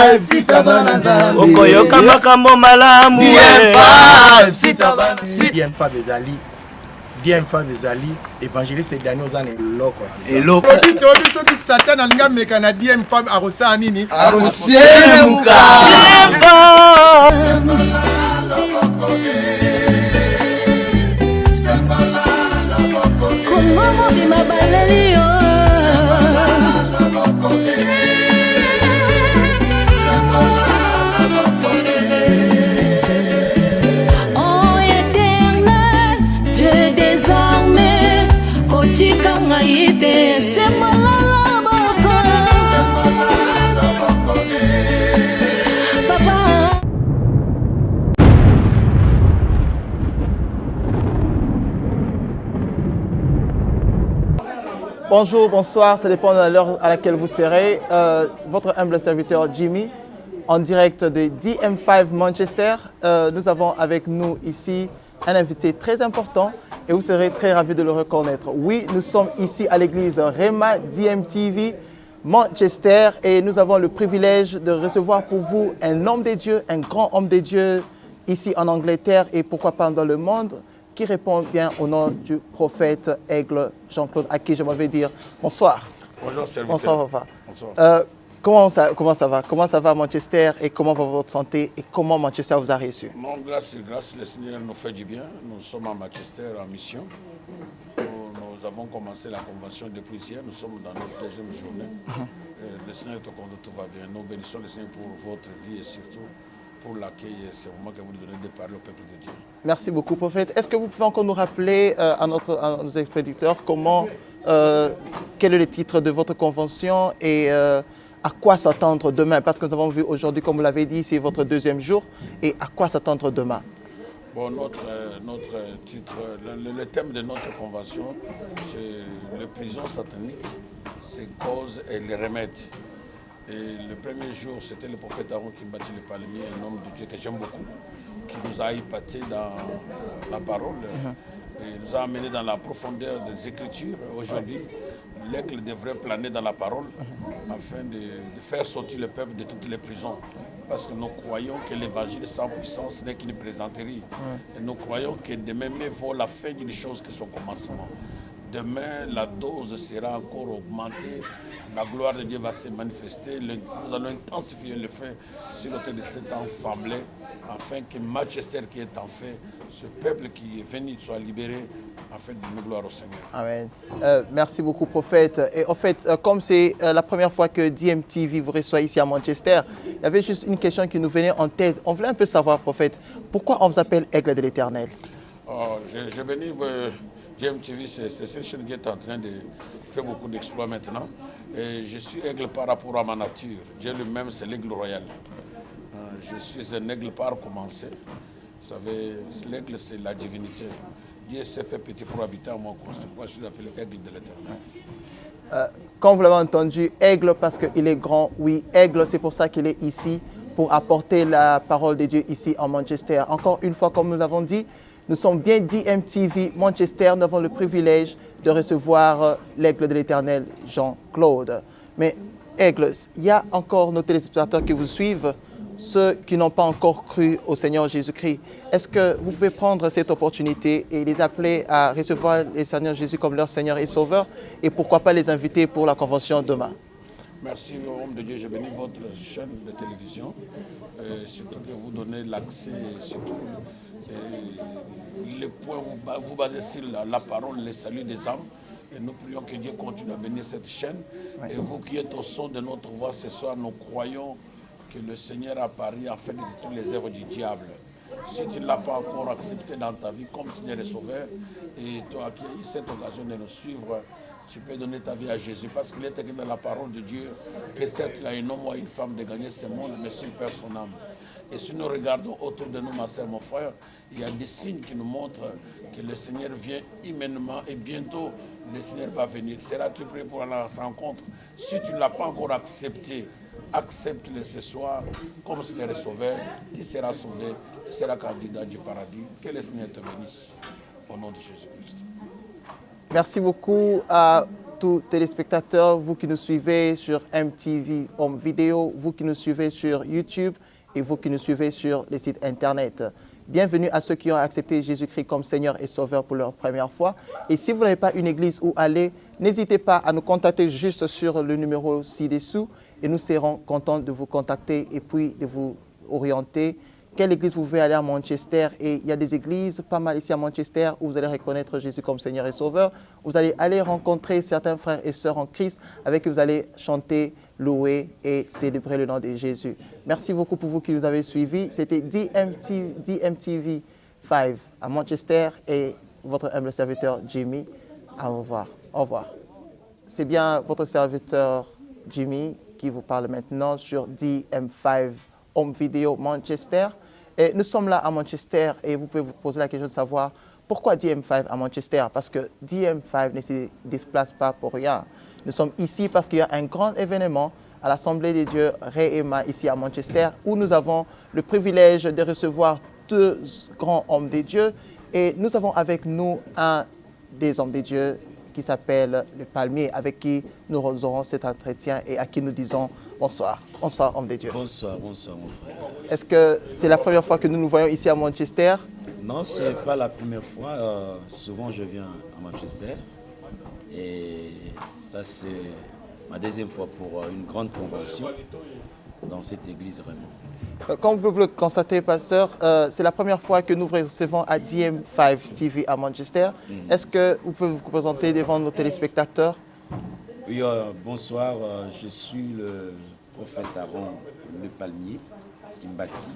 DM5 sitabana nzambe okoyoka makambo malamu DM5 sitabana DM5 ezali DM5 ezali évangéliste Daniel ozana eloko tobi soki Satan alinga meka na DM5 akosala nini akosemuka Bonjour, bonsoir, ça dépend de l'heure à laquelle vous serez. Votre humble serviteur Jimmy, en direct de DM5 Manchester. Nous avons avec nous ici un invité très important et vous serez très ravis de le reconnaître. Oui, nous sommes ici à l'église Rema DMTV Manchester et nous avons le privilège de recevoir pour vous un homme de Dieu, un grand homme de Dieu ici en Angleterre et pourquoi pas dans le monde, qui répond bien au nom du prophète Aigle Jean-Claude, à qui je m'avais dire bonsoir. Bonjour, serviteur. Bonsoir, papa. Bonsoir. Comment ça va? Comment ça va Manchester et comment va votre santé et comment Manchester vous a reçu? Non, grâce, le Seigneur nous fait du bien. Nous sommes à Manchester en mission. Nous avons commencé la convention depuis hier. Nous sommes dans notre deuxième journée. Le Seigneur te compte, tout va bien. Nous bénissons le Seigneur pour votre vie et surtout pour l'accueil et ce moment que vous nous donnez de parler au peuple de Dieu. Merci beaucoup, prophète. Est-ce que vous pouvez encore nous rappeler à nos expéditeurs quel est le titre de votre convention et à quoi s'attendre demain? Parce que nous avons vu aujourd'hui, comme vous l'avez dit, c'est votre deuxième jour. Et à quoi s'attendre demain? Bon, notre titre, le thème de notre convention, c'est le prison satanique, ses causes et les remèdes. Et le premier jour, c'était le prophète Aaron qui bâtit le palmier, un homme de Dieu que j'aime beaucoup, qui nous a épaté dans la parole et nous a amené dans la profondeur des Écritures. Aujourd'hui, l'aigle devrait planer dans la parole afin de faire sortir le peuple de toutes les prisons. Parce que nous croyons que l'évangile sans puissance n'est qu'une plaisanterie. Et nous croyons que demain vaut la fin d'une chose que son commencement. Demain, la dose sera encore augmentée. La gloire de Dieu va se manifester. Nous allons intensifier le feu sur l'autel de cette assemblée afin que Manchester qui est en fait, ce peuple qui est venu soit libéré afin de nous gloire au Seigneur. Amen. Merci beaucoup, prophète. Et en fait, comme c'est la première fois que DMTV vous reçoit ici à Manchester, il y avait juste une question qui nous venait en tête. On voulait un peu savoir, prophète, pourquoi on vous appelle Aigle de l'Éternel? Je venais... DMTV, c'est une chaîne qui est en train de faire beaucoup d'exploits maintenant. Et je suis aigle par rapport à ma nature. Dieu lui-même, c'est l'aigle royal. Je suis un aigle par commencer. Vous savez, l'aigle, c'est la divinité. Dieu s'est fait petit pour habiter en moi. C'est pourquoi je suis appelé aigle de l'Éternel. Comme vous l'avez entendu, aigle parce qu'il est grand. Oui, aigle, c'est pour ça qu'il est ici, pour apporter la parole de Dieu ici en Manchester. Encore une fois, comme nous l'avons dit, nous sommes bien DMTV Manchester. Nous avons le privilège de recevoir l'aigle de l'Éternel, Jean-Claude. Mais aigle, il y a encore nos téléspectateurs qui vous suivent, ceux qui n'ont pas encore cru au Seigneur Jésus-Christ. Est-ce que vous pouvez prendre cette opportunité et les appeler à recevoir le Seigneur Jésus comme leur Seigneur et Sauveur? Et pourquoi pas les inviter pour la convention demain? Merci, homme de Dieu. Je bénis votre chaîne de télévision. Surtout que vous donnez l'accès, surtout les points où vous basez sur la parole, le salut des âmes. Et nous prions que Dieu continue à bénir cette chaîne. Et vous qui êtes au son de notre voix ce soir, nous croyons que le Seigneur a pari en fait de toutes les œuvres du diable. Si tu ne l'as pas encore accepté dans ta vie comme Seigneur et Sauveur, et toi qui as eu cette occasion de nous suivre, tu peux donner ta vie à Jésus. Parce qu'il est écrit dans la parole de Dieu que certes il a un homme ou une femme de gagner ce monde, mais s'il perd son âme. Et si nous regardons autour de nous, ma soeur, mon frère, il y a des signes qui nous montrent que le Seigneur vient immédiatement et bientôt le Seigneur va venir. Seras-tu prêt pour aller à sa rencontre? Si tu ne l'as pas encore accepté, accepte-le ce soir comme Seigneur et Sauveur. Tu seras sauvé, tu seras candidat du paradis. Que le Seigneur te bénisse au nom de Jésus-Christ. Merci beaucoup. tous téléspectateurs, vous qui nous suivez sur MTV Home Video, vous qui nous suivez sur YouTube et vous qui nous suivez sur les sites Internet. Bienvenue à ceux qui ont accepté Jésus-Christ comme Seigneur et Sauveur pour leur première fois. Et si vous n'avez pas une église où aller, n'hésitez pas à nous contacter juste sur le numéro ci-dessous et nous serons contents de vous contacter et puis de vous orienter. Quelle église vous pouvez aller à Manchester? Et il y a des églises pas mal ici à Manchester où vous allez reconnaître Jésus comme Seigneur et Sauveur. Vous allez aller rencontrer certains frères et sœurs en Christ avec qui vous allez chanter, louer et célébrer le nom de Jésus. Merci beaucoup pour vous qui nous avez suivis. C'était DMTV 5 à Manchester et votre humble serviteur Jimmy. Au revoir. Au revoir. C'est bien votre serviteur Jimmy qui vous parle maintenant sur DM5 Home Video Manchester. Et nous sommes là à Manchester et vous pouvez vous poser la question de savoir pourquoi DM5 à Manchester? Parce que DM5 ne se déplace pas pour rien. Nous sommes ici parce qu'il y a un grand événement à l'Assemblée des dieux Réema ici à Manchester où nous avons le privilège de recevoir deux grands hommes des dieux et nous avons avec nous un des hommes des dieux qui s'appelle le Palmier, avec qui nous aurons cet entretien et à qui nous disons bonsoir. Bonsoir, homme de Dieu. Bonsoir, bonsoir mon frère. Est-ce que c'est la première fois que nous nous voyons ici à Manchester? Non, ce n'est pas la première fois. Souvent, je viens à Manchester. Et ça, c'est ma deuxième fois pour une grande convention dans cette église vraiment. Comme vous le constatez, pasteur, c'est la première fois que nous recevons à DM5 TV à Manchester. Est-ce que vous pouvez vous présenter devant nos téléspectateurs? Oui, bonsoir. Je suis le prophète Aaron Le Palmier qui me bâtit.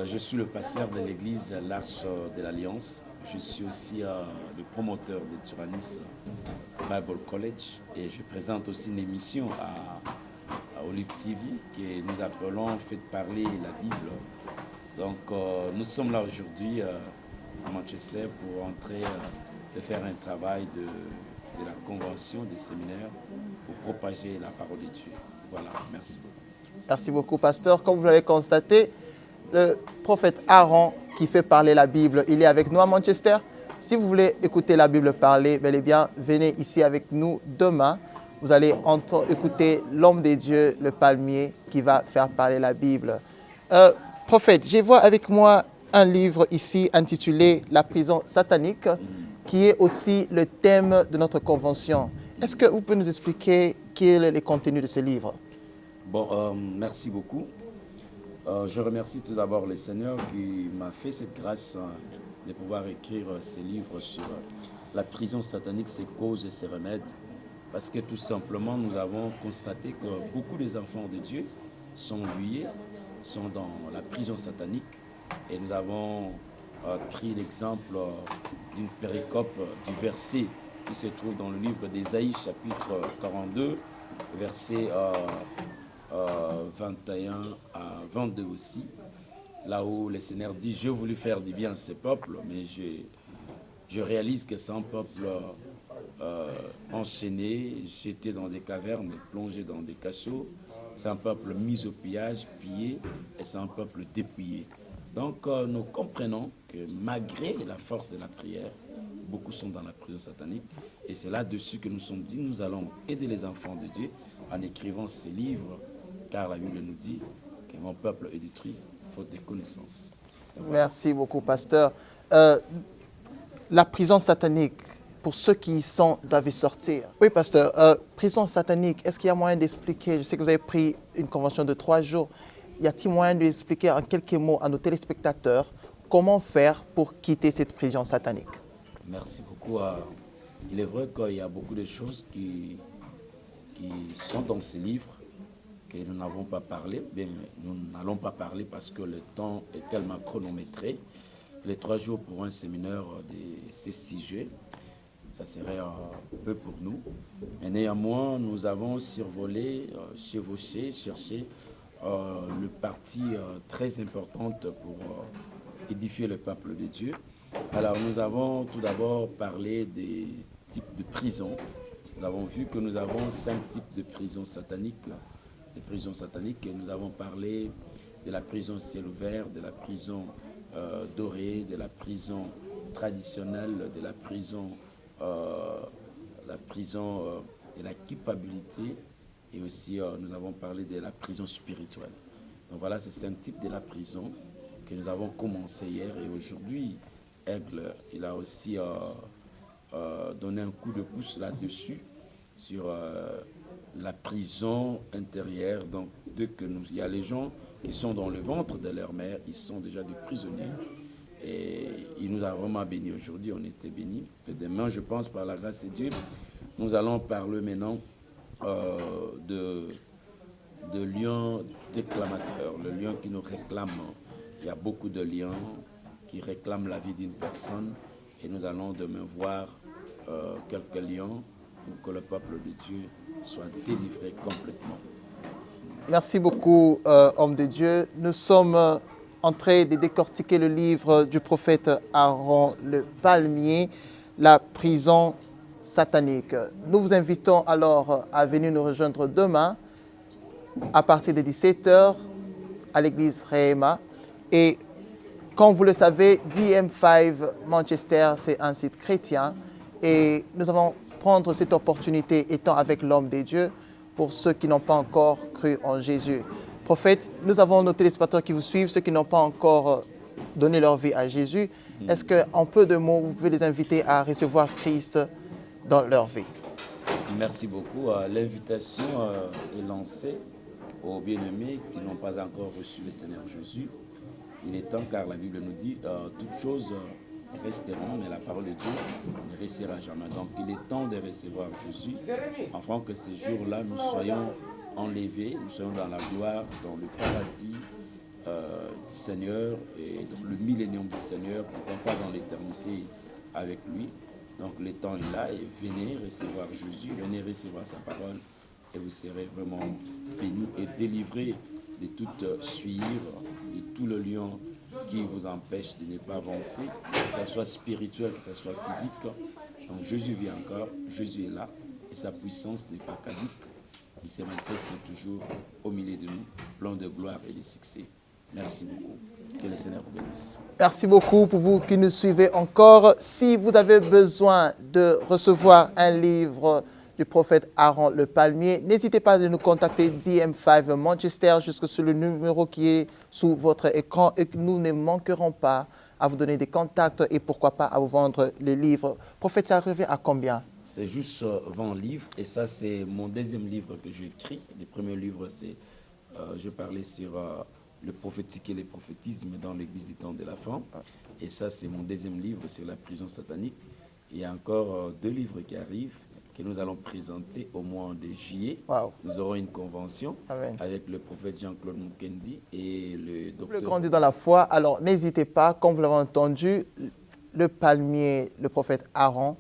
Je suis le pasteur de l'église l'Arche de l'Alliance. Je suis aussi le promoteur de Turanis Bible College et je présente aussi une émission à Olive TV que nous appelons Faites parler la Bible. Donc nous sommes là aujourd'hui à Manchester pour entrer de faire un travail de la convention des séminaires pour propager la parole de Dieu. Voilà, merci beaucoup. Merci beaucoup, pasteur. Comme vous l'avez constaté, le prophète Aaron qui fait parler la Bible, il est avec nous à Manchester. Si vous voulez écouter la Bible parler, bel et bien, venez ici avec nous demain. Vous allez écouter l'homme des dieux, le Palmier, qui va faire parler la Bible. Prophète, je vois avec moi un livre ici intitulé « La prison satanique », qui est aussi le thème de notre convention. Est-ce que vous pouvez nous expliquer quel est le contenu de ce livre? Bon, merci beaucoup. Je remercie tout d'abord le Seigneur qui m'a fait cette grâce de pouvoir écrire ces livres sur la prison satanique, ses causes et ses remèdes. Parce que tout simplement, nous avons constaté que beaucoup des enfants de Dieu sont liés, sont dans la prison satanique. Et nous avons pris l'exemple d'une péricope du verset qui se trouve dans le livre d'Ésaïe, chapitre 42, verset 21 à 22 aussi. Là où le Seigneur dit, je voulais faire du bien à ce peuple, mais je réalise que c'est un peuple enchaîné, jeté dans des cavernes, plongé dans des cachots. C'est un peuple mis au pillage, pillé, et c'est un peuple dépouillé. Donc nous comprenons que malgré la force de la prière, beaucoup sont dans la prison satanique. Et c'est là-dessus que nous sommes dit, nous allons aider les enfants de Dieu en écrivant ces livres, car la Bible nous dit que mon peuple est détruit faute de connaissances. Merci beaucoup, pasteur. La prison satanique, pour ceux qui y sont, doivent y sortir. Oui, pasteur, prison satanique, est-ce qu'il y a moyen d'expliquer? Je sais que vous avez pris une convention de 3 jours. Y a-t-il moyen d'expliquer en quelques mots à nos téléspectateurs comment faire pour quitter cette prison satanique? Merci beaucoup. Il est vrai qu'il y a beaucoup de choses qui sont dans ces livres que nous n'avons pas parlé. Bien, nous n'allons pas parler parce que le temps est tellement chronométré. Les 3 jours pour un séminaire de ces 6 sujets, ça serait peu pour nous. Mais néanmoins, nous avons survolé, chevauché, cherché le parti très importante pour édifier le peuple de Dieu. Alors nous avons tout d'abord parlé des types de prisons. Nous avons vu que nous avons 5 types de prisons sataniques. Les prisons sataniques, et nous avons parlé de la prison ciel ouvert, de la prison dorée, de la prison traditionnelle, de la prison la prison de la culpabilité et aussi nous avons parlé de la prison spirituelle. Donc voilà, c'est 5 types de la prison que nous avons commencé hier et aujourd'hui, Aigle, il a aussi donné un coup de pouce là-dessus sur la prison intérieure. Donc dès que il y a les gens qui sont dans le ventre de leur mère, ils sont déjà des prisonniers. Et il nous a vraiment bénis aujourd'hui, on était bénis. Et demain, je pense, par la grâce de Dieu, nous allons parler maintenant de lions déclamateurs, le lion qui nous réclame. Il y a beaucoup de lions qui réclament la vie d'une personne et nous allons demain voir quelques lions pour que le peuple de Dieu soit délivré complètement. Merci beaucoup, homme de Dieu. Nous sommes en train de décortiquer le livre du prophète Aaron le Palmier, La prison satanique. Nous vous invitons alors à venir nous rejoindre demain à partir de 17h à l'église Réma. Et comme vous le savez, DM5 Manchester, c'est un site chrétien. Et nous allons prendre cette opportunité étant avec l'homme de Dieu pour ceux qui n'ont pas encore cru en Jésus. Prophète, nous avons nos téléspectateurs qui vous suivent, ceux qui n'ont pas encore donné leur vie à Jésus. Est-ce qu'en peu de mots, vous pouvez les inviter à recevoir Christ dans leur vie? Merci beaucoup. L'invitation est lancée aux bien-aimés qui n'ont pas encore reçu le Seigneur Jésus. Il est temps, car la Bible nous dit toutes choses resteront, mais la parole de Dieu ne restera jamais. Donc il est temps de recevoir Jésus, afin que ces jours-là, nous soyons enlevés, nous soyons dans la gloire, dans le paradis du Seigneur et dans le millénium du Seigneur, pourquoi pas dans l'éternité avec lui. Donc le temps est là et venez recevoir Jésus, venez recevoir sa parole et vous serez vraiment bénis et délivrés de toute suivre, de tout le lion qui vous empêche de ne pas avancer, que ce soit spirituel, que ce soit physique. Donc Jésus vit encore, Jésus est là et sa puissance n'est pas caduque. Il se manifeste toujours au milieu de nous, plein de gloire et de succès. Merci beaucoup. Que le Seigneur vous bénisse. Merci beaucoup pour vous qui nous suivez encore. Si vous avez besoin de recevoir un livre du prophète Aaron le Palmier, n'hésitez pas à nous contacter DM5 Manchester jusque sur le numéro qui est sous votre écran et que nous ne manquerons pas à vous donner des contacts et pourquoi pas à vous vendre les livres. Prophète, ça revient à combien? C'est juste 20 livres et ça c'est mon deuxième livre que j'ai écrit. Le premier livre c'est, je parlais sur le prophétique et le prophétisme dans l'église du temps de la fin. Et ça c'est mon deuxième livre sur la prison satanique. Il y a encore 2 livres qui arrivent que nous allons présenter au mois de juillet. Wow. Nous aurons une convention Amen. avec le prophète Jean-Claude Mukendi et le docteur... Le grandi dans la foi, alors n'hésitez pas, comme vous l'avez entendu, le Palmier, le prophète Aaron,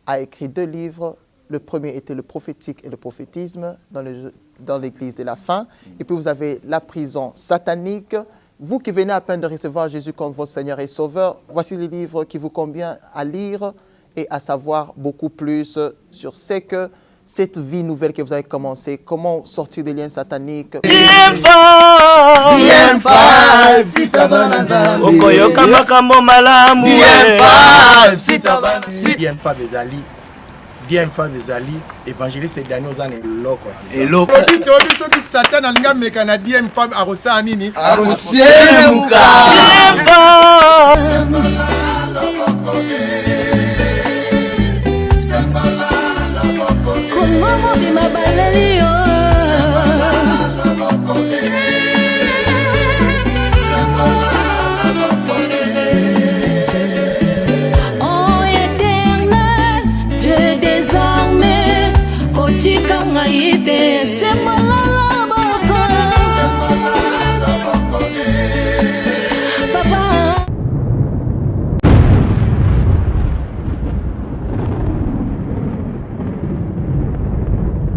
a écrit 2 livres. Le premier était le prophétique et le prophétisme dans l'église de la fin. Et puis vous avez la prison satanique. Vous qui venez à peine de recevoir Jésus comme votre Seigneur et Sauveur, voici les livres qui vous conviennent à lire et à savoir beaucoup plus sur ce que cette vie nouvelle que vous avez commencé, comment sortir des liens sataniques. DM5 okoyoka makambo malamu DM5 ezali DM5 ezali évangéliste Daniel ozana eloko tobi soki Satan alinga meka na DM5 arosala nini arosiemuka Désormais, Kotika Ngaïte, c'est malala.